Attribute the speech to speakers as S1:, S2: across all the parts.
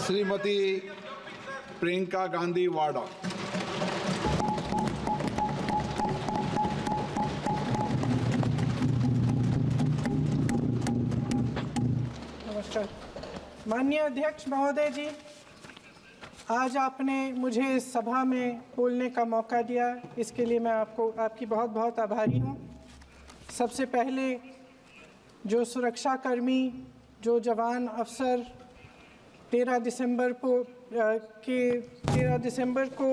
S1: श्रीमती प्रियंका गांधी वाड़ा।
S2: नमस्कार। माननीय अध्यक्ष महोदय जी, आज आपने मुझे इस सभा में बोलने का मौका दिया, इसके लिए मैं आपकी बहुत बहुत आभारी हूँ। सबसे पहले जो सुरक्षाकर्मी, जो जवान अफसर 13 दिसंबर को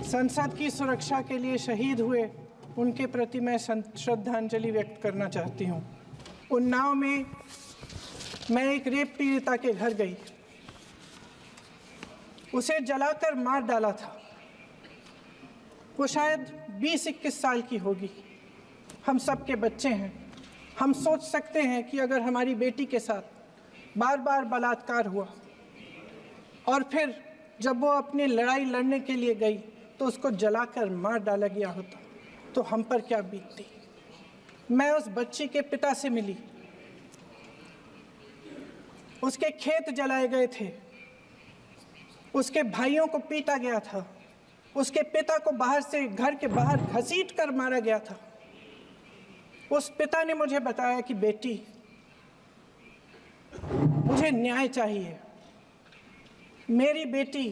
S2: संसद की सुरक्षा के लिए शहीद हुए, उनके प्रति मैं श्रद्धांजलि व्यक्त करना चाहती हूँ। उन्नाव में मैं एक रेप पीड़िता के घर गई, उसे जलाकर मार डाला था। वो शायद 20-21 साल की होगी। हम सब के बच्चे हैं। हम सोच सकते हैं कि अगर हमारी बेटी के साथ बार बार बलात्कार हुआ और फिर जब वो अपनी लड़ाई लड़ने के लिए गई तो उसको जलाकर मार डाला गया होता तो हम पर क्या बीतती। मैं उस बच्ची के पिता से मिली। उसके खेत जलाए गए थे, उसके भाइयों को पीटा गया था, उसके पिता को बाहर से घर के बाहर घसीट कर मारा गया था। उस पिता ने मुझे बताया कि बेटी, मुझे न्याय चाहिए। मेरी बेटी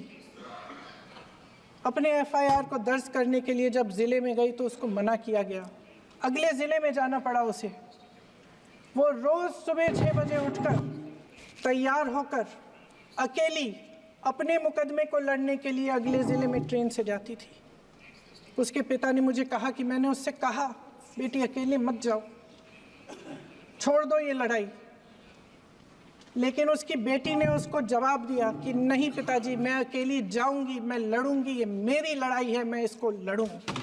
S2: अपने एफआईआर को दर्ज करने के लिए जब ज़िले में गई तो उसको मना किया गया। अगले ज़िले में जाना पड़ा उसे। वो रोज़ सुबह 6 बजे उठकर तैयार होकर अकेली अपने मुकदमे को लड़ने के लिए अगले ज़िले में ट्रेन से जाती थी। उसके पिता ने मुझे कहा कि मैंने उससे कहा, बेटी अकेले मत जाओ, छोड़ दो ये लड़ाई। लेकिन उसकी बेटी ने उसको जवाब दिया कि नहीं पिताजी, मैं अकेली जाऊंगी, मैं लड़ूंगी, ये मेरी लड़ाई है, मैं इसको लड़ूंगी।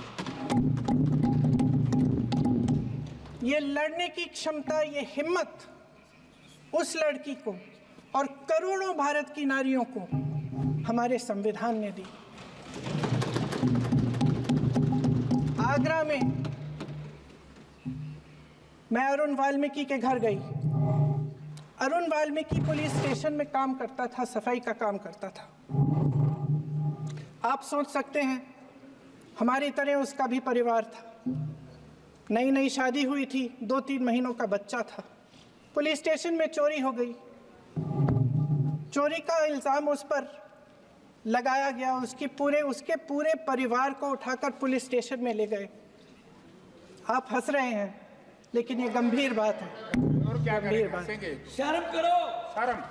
S2: ये लड़ने की क्षमता, ये हिम्मत उस लड़की को और करोड़ों भारत की नारियों को हमारे संविधान ने दी। आगरा में मैं अरुण वाल्मीकि के घर गई। अरुण वाल्मीकि पुलिस स्टेशन में काम करता था, सफाई का काम करता था। आप सोच सकते हैं हमारी तरह उसका भी परिवार था। नई नई शादी हुई थी, 2-3 महीनों का बच्चा था। पुलिस स्टेशन में चोरी हो गई। चोरी का इल्ज़ाम उस पर लगाया गया। उसके पूरे परिवार को उठाकर पुलिस स्टेशन में ले गए। आप हंस रहे हैं, लेकिन ये गंभीर बात है।
S1: और क्या
S2: गंभीर बात।
S3: शर्म करो,
S1: शर्म।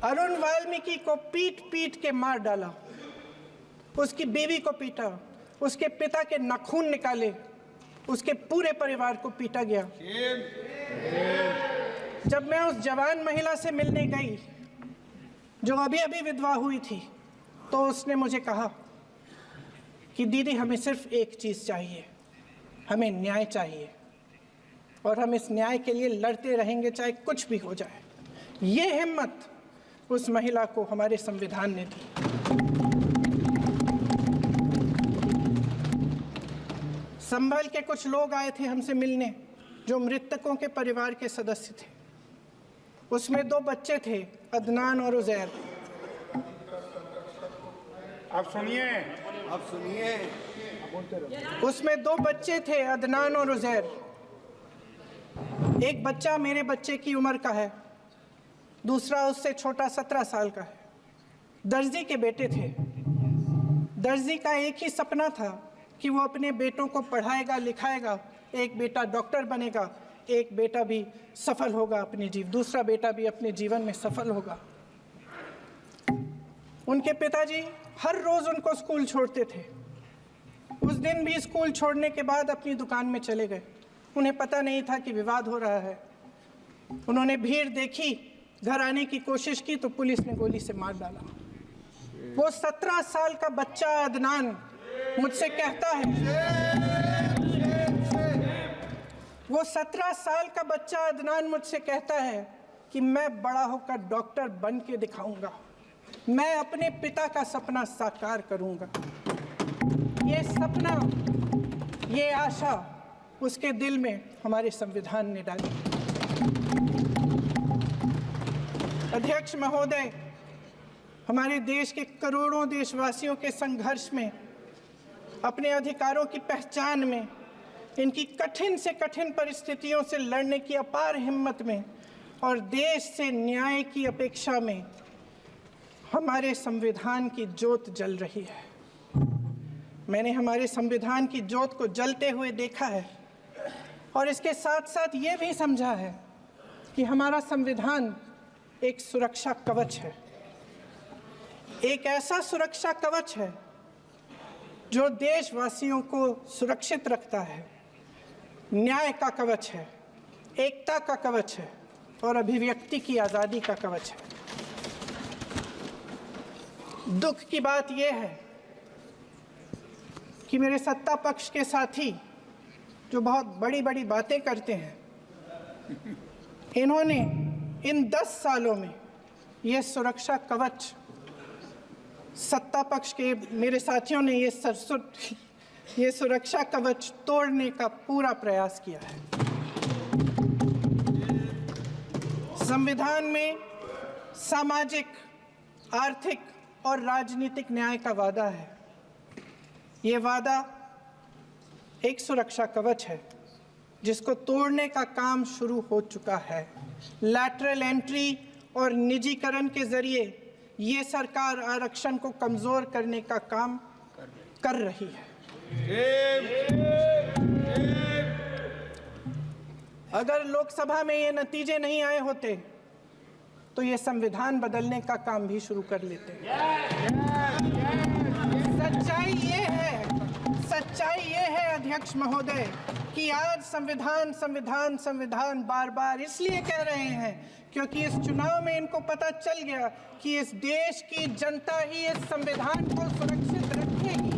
S2: अरुण वाल्मीकि को पीट पीट के मार डाला। उसकी बीवी को पीटा, उसके पिता के नाखून निकाले, उसके पूरे परिवार को पीटा गया। जब मैं उस जवान महिला से मिलने गई जो अभी अभी विधवा हुई थी, तो उसने मुझे कहा कि दीदी, हमें सिर्फ एक चीज़ चाहिए, हमें न्याय चाहिए और हम इस न्याय के लिए लड़ते रहेंगे, चाहे कुछ भी हो जाए। ये हिम्मत उस महिला को हमारे संविधान ने दी। संभल के कुछ लोग आए थे हमसे मिलने, जो मृतकों के परिवार के सदस्य थे। उसमें 2 बच्चे थे, अदनान और उज़ैर।
S1: आप सुनिए।
S2: उसमें 2 बच्चे थे, अदनान और उज़ैर। एक बच्चा मेरे बच्चे की उम्र का है, दूसरा उससे छोटा 17 साल का है। दर्जी के बेटे थे। दर्जी का एक ही सपना था कि वो अपने बेटों को पढ़ाएगा, लिखाएगा। एक बेटा डॉक्टर बनेगा, एक बेटा भी सफल होगा दूसरा बेटा भी अपने जीवन में सफल होगा। उनके पिताजी हर रोज उनको स्कूल छोड़ते थे। उस दिन भी स्कूल छोड़ने के बाद अपनी दुकान में चले गए। उन्हें पता नहीं था कि विवाद हो रहा है। उन्होंने भीड़ देखी, घर आने की कोशिश की तो पुलिस ने गोली से मार डाला। वो 17 साल का बच्चा अदनान मुझसे कहता है, वो 17 साल का बच्चा अदनान मुझसे कहता है कि मैं बड़ा होकर डॉक्टर बन के दिखाऊंगा, मैं अपने पिता का सपना साकार करूंगा। ये सपना, ये आशा उसके दिल में हमारे संविधान ने डाली। अध्यक्ष महोदय, हमारे देश के करोड़ों देशवासियों के संघर्ष में, अपने अधिकारों की पहचान में, इनकी कठिन से कठिन परिस्थितियों से लड़ने की अपार हिम्मत में और देश से न्याय की अपेक्षा में हमारे संविधान की ज्योत जल रही है। मैंने हमारे संविधान की ज्योत को जलते हुए देखा है और इसके साथ साथ ये भी समझा है कि हमारा संविधान एक सुरक्षा कवच है, एक ऐसा सुरक्षा कवच है जो देशवासियों को सुरक्षित रखता है, न्याय का कवच है, एकता का कवच है और अभिव्यक्ति की आज़ादी का कवच है। दुख की बात यह है कि मेरे सत्ता पक्ष के साथी जो बहुत बड़ी बड़ी बातें करते हैं, इन्होंने इन 10 सालों में ये सुरक्षा कवच, सत्ता पक्ष के मेरे साथियों ने ये सुरक्षा कवच तोड़ने का पूरा प्रयास किया है। संविधान में सामाजिक, आर्थिक और राजनीतिक न्याय का वादा है। ये वादा एक सुरक्षा कवच है जिसको तोड़ने का काम शुरू हो चुका है। लैटरल एंट्री और निजीकरण के जरिए ये सरकार आरक्षण को कमजोर करने का काम कर रही है। अगर लोकसभा में ये नतीजे नहीं आए होते तो ये संविधान बदलने का काम भी शुरू कर लेते। सच्चाई ये है अध्यक्ष महोदय कि आज संविधान बार बार इसलिए कह रहे हैं क्योंकि इस चुनाव में इनको पता चल गया कि इस देश की जनता ही इस संविधान को सुरक्षित रखेगी,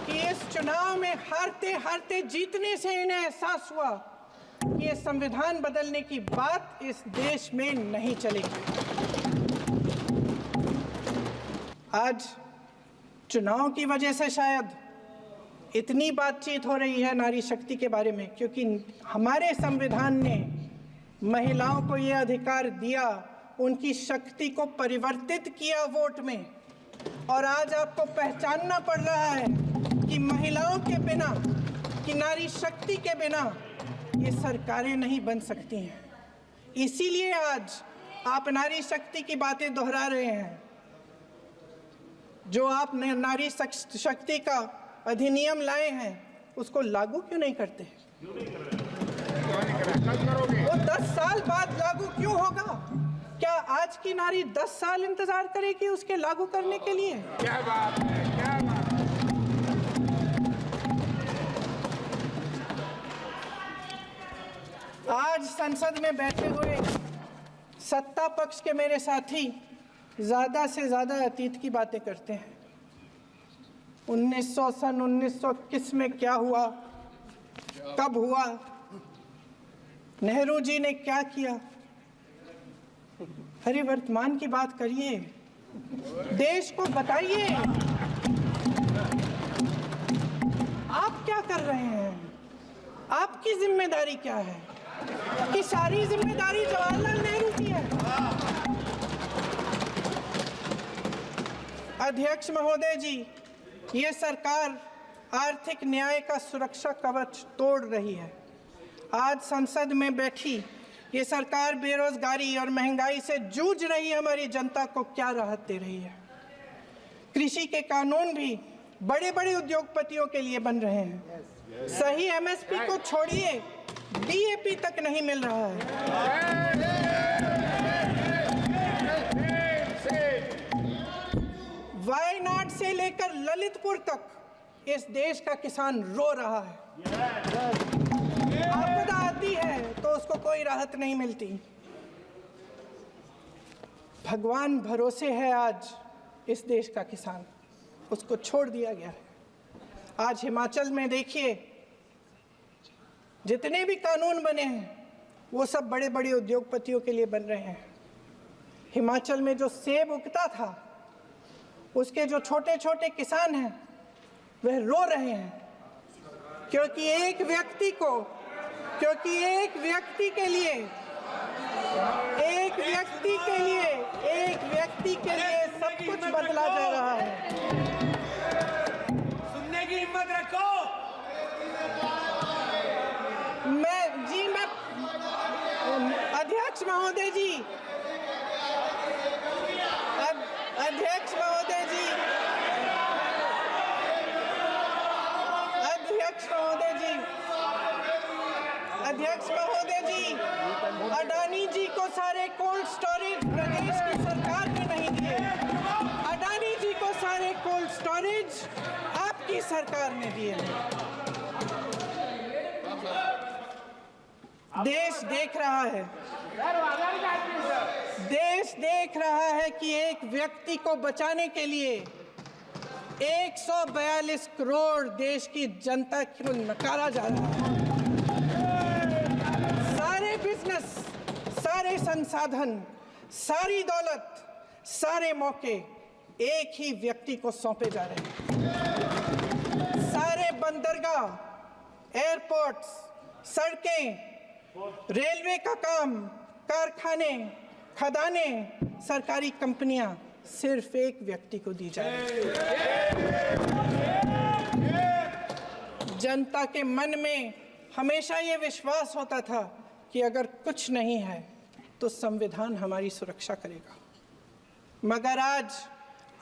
S2: कि इस चुनाव में हारते हारते जीतने से इन्हें एहसास हुआ कि ये संविधान बदलने की बात इस देश में नहीं चलेगी। आज चुनाव की वजह से शायद इतनी बातचीत हो रही है नारी शक्ति के बारे में क्योंकि हमारे संविधान ने महिलाओं को ये अधिकार दिया, उनकी शक्ति को परिवर्तित किया वोट में। और आज आपको पहचानना पड़ रहा है कि महिलाओं के बिना, कि नारी शक्ति के बिना ये सरकारें नहीं बन सकती हैं। इसीलिए आज आप नारी शक्ति की बातें दोहरा रहे हैं। जो आप नारी शक्ति का अधिनियम लाए हैं उसको लागू क्यों नहीं करते? वो 10 साल बाद लागू क्यों होगा? क्या आज की नारी 10 साल इंतजार करेगी उसके लागू करने के लिए?
S1: क्या बात है, क्या बात है।
S2: आज संसद में बैठे हुए सत्ता पक्ष के मेरे साथी ज्यादा से ज्यादा अतीत की बातें करते हैं। 1921 में क्या हुआ, कब हुआ, नेहरू जी ने क्या किया। अरे वर्तमान की बात करिए, देश को बताइए आप क्या कर रहे हैं, आपकी जिम्मेदारी क्या है? कि सारी जिम्मेदारी जवाहरलाल नेहरू की है। अध्यक्ष महोदय जी, ये सरकार आर्थिक न्याय का सुरक्षा कवच तोड़ रही है। आज संसद में बैठी ये सरकार बेरोजगारी और महंगाई से जूझ रही हमारी जनता को क्या राहत दे रही है। कृषि के कानून भी बड़े बड़े उद्योगपतियों के लिए बन रहे हैं। सही एमएसपी को छोड़िए, डीएपी तक नहीं मिल रहा है। वायनाड से लेकर ललितपुर तक इस देश का किसान रो रहा है। आपदा आती है तो उसको कोई राहत नहीं मिलती। भगवान भरोसे है आज इस देश का किसान, उसको छोड़ दिया गया है। आज हिमाचल में देखिए, जितने भी कानून बने हैं वो सब बड़े बड़े उद्योगपतियों के लिए बन रहे हैं। हिमाचल में जो सेब उगता था उसके जो छोटे छोटे किसान हैं वह रो रहे हैं क्योंकि एक व्यक्ति के लिए एक व्यक्ति के लिए सब कुछ बदला जा रहा है।
S1: सुनने की हिम्मत रखो।
S2: मैं अध्यक्ष महोदय जी, अध्यक्ष महोदय जी, अडानी जी को सारे कोल्ड स्टोरेज प्रदेश की सरकार ने नहीं दिए। अडानी जी को सारे कोल्ड स्टोरेज आपकी सरकार ने दिए हैं। देश देख रहा है, देश देख रहा है कि एक व्यक्ति को बचाने के लिए 142 करोड़ देश की जनता को नकारा जा रहा है। सारे बिजनेस, सारे संसाधन, सारी दौलत, सारे मौके एक ही व्यक्ति को सौंपे जा रहे हैं। सारे बंदरगाह, एयरपोर्ट्स, सड़कें, रेलवे का काम, कारखाने, खदानें, सरकारी कंपनियां सिर्फ एक व्यक्ति को दी जा रही है। जनता के मन में हमेशा ये विश्वास होता था कि अगर कुछ नहीं है तो संविधान हमारी सुरक्षा करेगा, मगर आज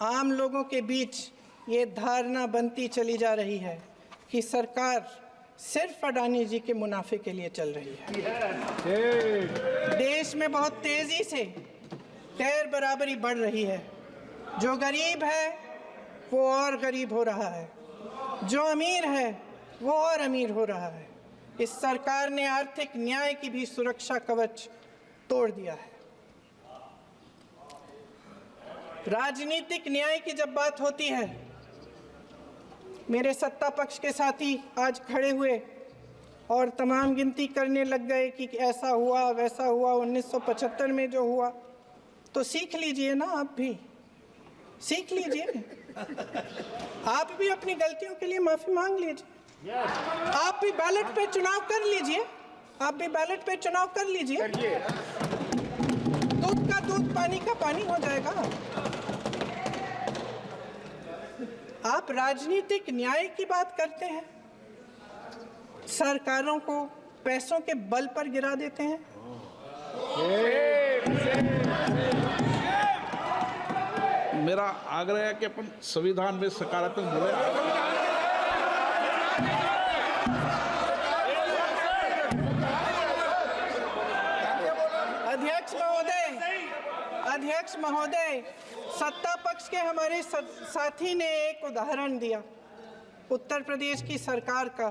S2: आम लोगों के बीच ये धारणा बनती चली जा रही है कि सरकार सिर्फ अडानी जी के मुनाफे के लिए चल रही है। देश में बहुत तेजी से गैर बराबरी बढ़ रही है। जो गरीब है वो और गरीब हो रहा है, जो अमीर है वो और अमीर हो रहा है। इस सरकार ने आर्थिक न्याय की भी सुरक्षा कवच तोड़ दिया है। राजनीतिक न्याय की जब बात होती है, मेरे सत्ता पक्ष के साथी आज खड़े हुए और तमाम गिनती करने लग गए कि ऐसा हुआ वैसा हुआ, 1975 में जो हुआ। तो सीख लीजिए ना, आप भी सीख लीजिए। आप भी अपनी गलतियों के लिए माफी मांग लीजिए। आप भी बैलेट पे चुनाव कर लीजिए, आप भी बैलेट पे चुनाव कर लीजिए। दूध का दूध, पानी का पानी हो जाएगा। आप राजनीतिक न्याय की बात करते हैं, सरकारों को पैसों के बल पर गिरा देते हैं।
S3: मेरा आग्रह है कि अपन संविधान में सकारात्मक बोले।
S2: अध्यक्ष महोदय, सत्ता पक्ष के हमारे साथी ने एक उदाहरण दिया उत्तर प्रदेश की सरकार का,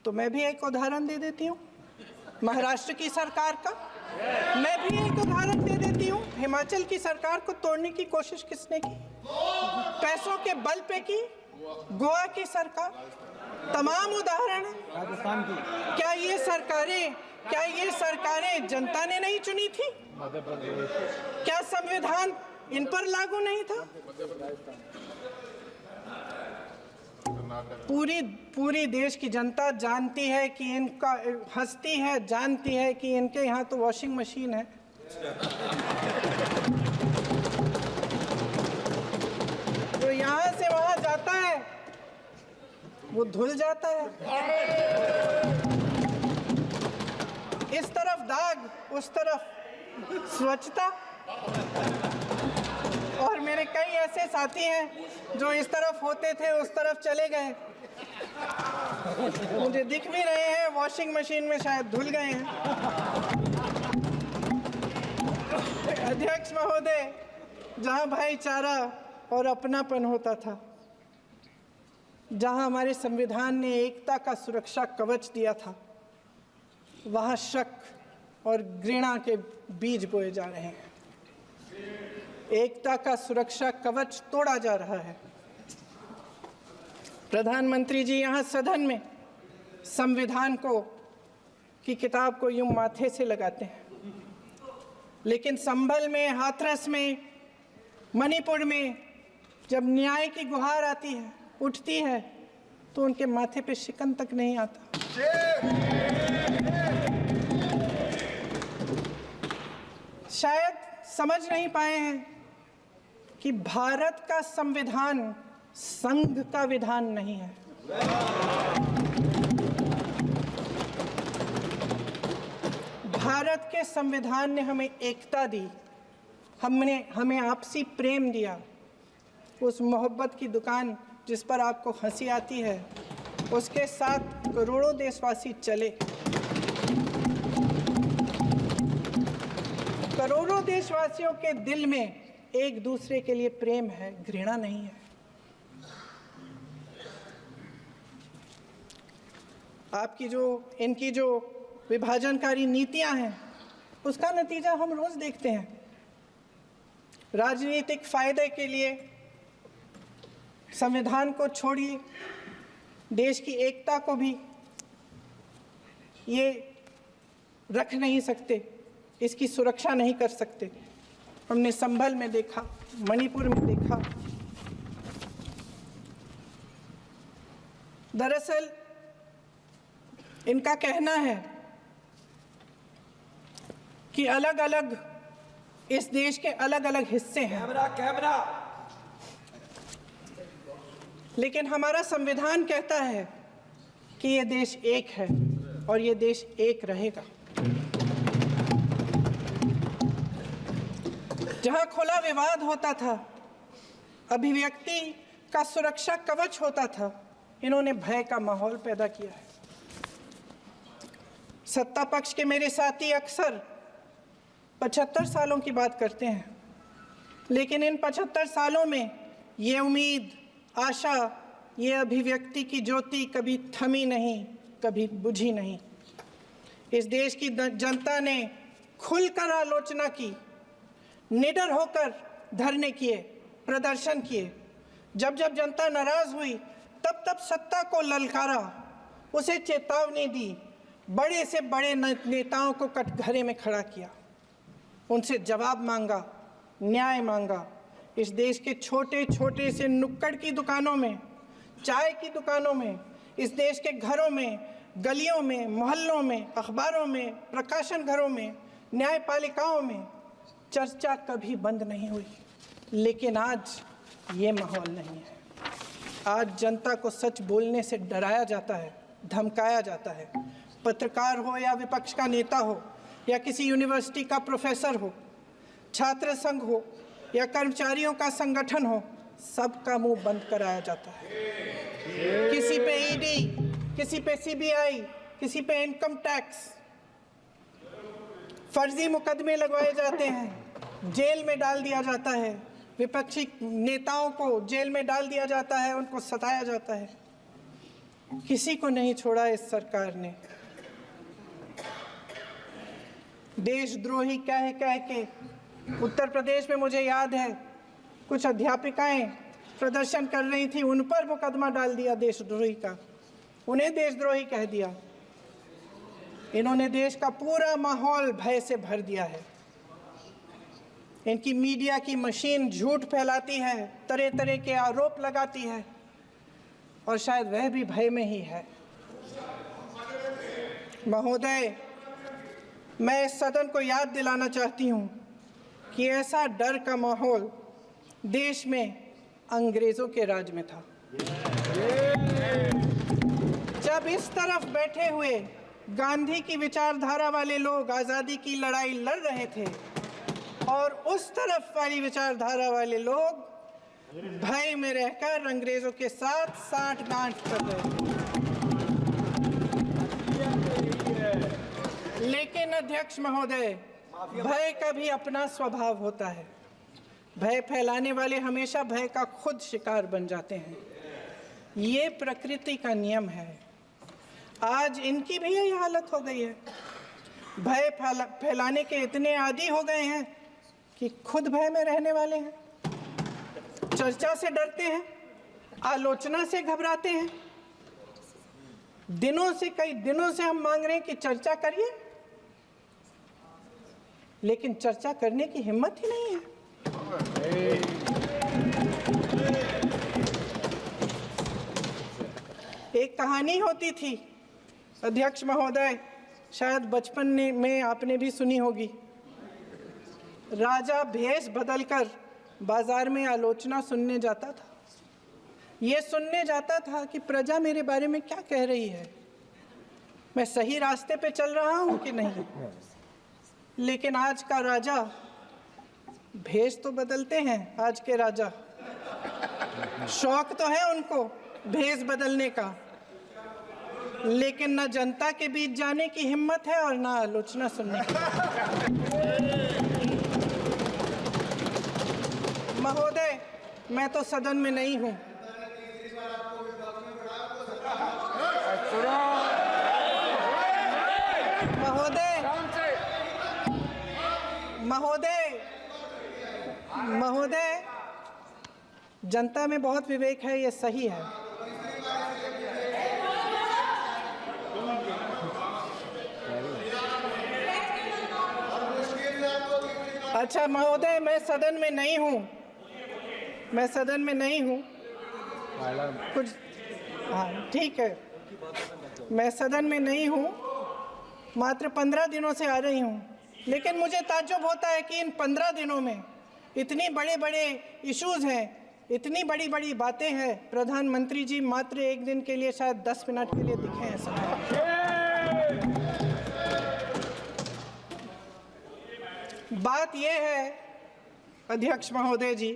S2: तो मैं भी एक उदाहरण दे देती हूँ महाराष्ट्र की सरकार का। मैं भी एक उदाहरण दे देती हूँ हिमाचल की सरकार को तोड़ने की कोशिश किसने की, पैसों के बल पे की, गोवा की सरकार। तमाम उदाहरण
S4: राजस्थान की।
S2: क्या ये सरकारें जनता ने नहीं चुनी थी? क्या संविधान इन पर लागू नहीं था? पूरी देश की जनता जानती है कि इनका, हंसती है, जानती है कि इनके यहाँ तो वॉशिंग मशीन है। तो यहाँ से वहाँ जाता है, वो धुल जाता है। इस तरफ दाग, उस तरफ स्वच्छता। और मेरे कई ऐसे साथी हैं जो इस तरफ होते थे उस तरफ चले गए, मुझे दिख भी रहे हैं, वॉशिंग मशीन में शायद धुल गए हैं। अध्यक्ष महोदय, जहां भाईचारा और अपनापन होता था, जहां हमारे संविधान ने एकता का सुरक्षा कवच दिया था, वहां शक और घृणा के बीज बोए जा रहे हैं। एकता का सुरक्षा कवच तोड़ा जा रहा है। प्रधानमंत्री जी यहाँ सदन में संविधान की किताब को यूं माथे से लगाते हैं, लेकिन संभल में, हाथरस में, मणिपुर में जब न्याय की गुहार आती है, उठती है, तो उनके माथे पे शिकन तक नहीं आता। शायद समझ नहीं पाए हैं कि भारत का संविधान संघ का विधान नहीं है। भारत के संविधान ने हमें एकता दी, हमें आपसी प्रेम दिया। उस मोहब्बत की दुकान जिस पर आपको हंसी आती है, उसके साथ करोड़ों देशवासी चले। करोड़ों देशवासियों के दिल में एक दूसरे के लिए प्रेम है, घृणा नहीं है। इनकी जो विभाजनकारी नीतियां हैं, उसका नतीजा हम रोज देखते हैं। राजनीतिक फायदे के लिए संविधान को छोड़िए, देश की एकता को भी ये रख नहीं सकते, इसकी सुरक्षा नहीं कर सकते। हमने संभल में देखा, मणिपुर में देखा। दरअसल इनका कहना है कि अलग अलग इस देश के अलग अलग हिस्से हैं, लेकिन हमारा संविधान कहता है कि ये देश एक है और ये देश एक रहेगा। जहां खुला विवाद होता था, अभिव्यक्ति का सुरक्षा कवच होता था, इन्होंने भय का माहौल पैदा किया है। सत्ता पक्ष के मेरे साथी अक्सर 75 सालों की बात करते हैं, लेकिन इन 75 सालों में ये उम्मीद, आशा, ये अभिव्यक्ति की ज्योति कभी थमी नहीं, कभी बुझी नहीं। इस देश की जनता ने खुलकर आलोचना की, निडर होकर धरने किए, प्रदर्शन किए। जब जब जनता नाराज हुई, तब तब सत्ता को ललकारा, उसे चेतावनी दी, बड़े से बड़े नेताओं को कटघरे में खड़ा किया, उनसे जवाब मांगा, न्याय मांगा। इस देश के छोटे छोटे से नुक्कड़ की दुकानों में, चाय की दुकानों में, इस देश के घरों में, गलियों में, मोहल्लों में, अखबारों में, प्रकाशन घरों में, न्यायपालिकाओं में चर्चा कभी बंद नहीं हुई। लेकिन आज ये माहौल नहीं है। आज जनता को सच बोलने से डराया जाता है, धमकाया जाता है। पत्रकार हो या विपक्ष का नेता हो या किसी यूनिवर्सिटी का प्रोफेसर हो, छात्र संघ हो या कर्मचारियों का संगठन हो, सबका मुंह बंद कराया जाता है। किसी पे ईडी, किसी पे सीबीआई, किसी पे इनकम टैक्स, फर्जी मुकदमे लगवाए जाते हैं, जेल में डाल दिया जाता है। विपक्षी नेताओं को जेल में डाल दिया जाता है, उनको सताया जाता है। किसी को नहीं छोड़ा इस सरकार ने। देशद्रोही कह के उत्तर प्रदेश में मुझे याद है कुछ अध्यापिकाएं प्रदर्शन कर रही थी, उन पर मुकदमा डाल दिया देशद्रोही का, उन्हें देशद्रोही कह दिया। इन्होंने देश का पूरा माहौल भय से भर दिया है। इनकी मीडिया की मशीन झूठ फैलाती है, तरह तरह के आरोप लगाती है, और शायद वह भी भय में ही है। महोदय, मैं इस सदन को याद दिलाना चाहती हूँ कि ऐसा डर का माहौल देश में अंग्रेजों के राज में था। जब इस तरफ बैठे हुए गांधी की विचारधारा वाले लोग आज़ादी की लड़ाई लड़ रहे थे और उस तरफ वाली विचारधारा वाले लोग भय में रहकर अंग्रेजों के साथ साठगांठ कर रहे थे। लेकिन अध्यक्ष महोदय, भय का भी अपना स्वभाव होता है। भय फैलाने वाले हमेशा भय का खुद शिकार बन जाते हैं। ये प्रकृति का नियम है। आज इनकी भी यही हालत हो गई है। भय फैलाने के इतने आदी हो गए हैं कि खुद भय में रहने वाले हैं। चर्चा से डरते हैं, आलोचना से घबराते हैं। कई दिनों से हम मांग रहे हैं कि चर्चा करिए, लेकिन चर्चा करने की हिम्मत ही नहीं है। एक कहानी होती थी अध्यक्ष महोदय, शायद बचपन में आपने भी सुनी होगी। राजा भेष बदलकर बाजार में आलोचना सुनने जाता था। ये सुनने जाता था कि प्रजा मेरे बारे में क्या कह रही है, मैं सही रास्ते पे चल रहा हूँ कि नहीं। लेकिन आज का राजा, भेष तो बदलते हैं आज के राजा, शौक तो है उनको भेष बदलने का, लेकिन न जनता के बीच जाने की हिम्मत है और न आलोचना सुनने की। महोदय, मैं तो सदन में नहीं हूँ। महोदय, जनता में बहुत विवेक है, ये सही है। अच्छा महोदय, मैं सदन में नहीं हूँ, कुछ, हाँ ठीक है, मैं सदन में नहीं हूँ, मात्र 15 दिनों से आ रही हूँ। लेकिन मुझे ताज्जुब होता है कि इन 15 दिनों में इतनी बड़े इश्यूज़ हैं, इतनी बड़ी बातें हैं। प्रधानमंत्री जी मात्र एक दिन के लिए, शायद 10 मिनट के लिए दिखे हैं सब। बात यह है अध्यक्ष महोदय जी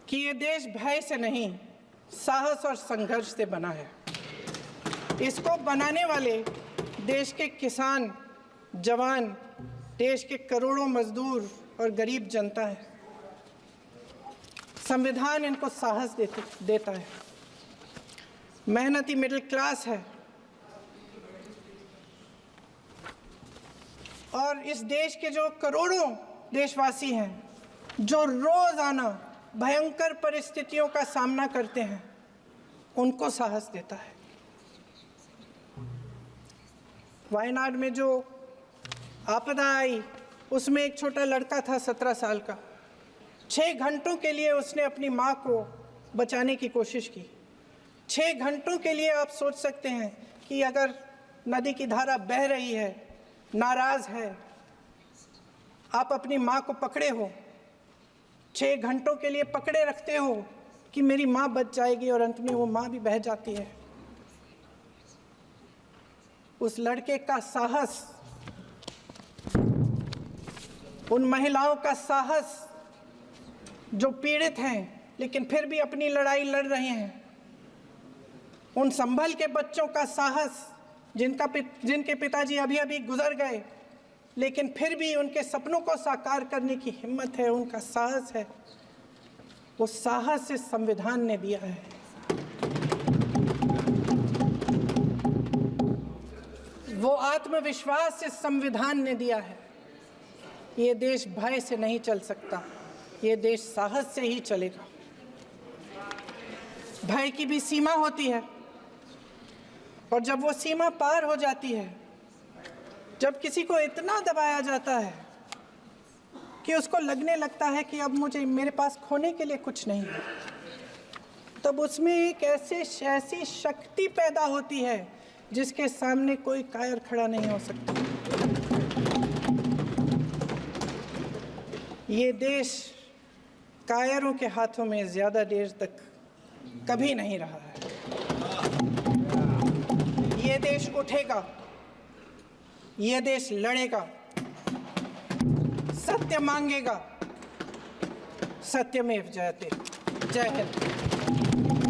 S2: कि ये देश भय से नहीं, साहस और संघर्ष से बना है। इसको बनाने वाले देश के किसान, जवान, देश के करोड़ों मजदूर और गरीब जनता है। संविधान इनको साहस देता है। मेहनती मिडिल क्लास है और इस देश के जो करोड़ों देशवासी हैं, जो रोजाना भयंकर परिस्थितियों का सामना करते हैं, उनको साहस देता है। वायनाड में जो आपदा आई, उसमें एक छोटा लड़का था 17 साल का। 6 घंटों के लिए उसने अपनी माँ को बचाने की कोशिश की। 6 घंटों के लिए आप सोच सकते हैं कि अगर नदी की धारा बह रही है, नाराज है, आप अपनी माँ को पकड़े हो, 6 घंटों के लिए पकड़े रखते हो कि मेरी माँ बच जाएगी, और अंत में वो माँ भी बह जाती है। उस लड़के का साहस, उन महिलाओं का साहस जो पीड़ित हैं लेकिन फिर भी अपनी लड़ाई लड़ रहे हैं, उन संभल के बच्चों का साहस जिनके पिताजी अभी अभी गुजर गए, लेकिन फिर भी उनके सपनों को साकार करने की हिम्मत है, उनका साहस है। वो साहस इस संविधान ने दिया है। वो आत्मविश्वास इस संविधान ने दिया है। ये देश भय से नहीं चल सकता, ये देश साहस से ही चलेगा। भय की भी सीमा होती है, और जब वो सीमा पार हो जाती है, जब किसी को इतना दबाया जाता है कि उसको लगने लगता है कि अब मेरे पास खोने के लिए कुछ नहीं है, तब उसमें एक ऐसी शक्ति पैदा होती है जिसके सामने कोई कायर खड़ा नहीं हो सकता। ये देश कायरों के हाथों में ज़्यादा देर तक कभी नहीं रहा है। ये देश उठेगा, ये देश लड़ेगा, सत्य मांगेगा, सत्यमेव जयते। जय हिंद।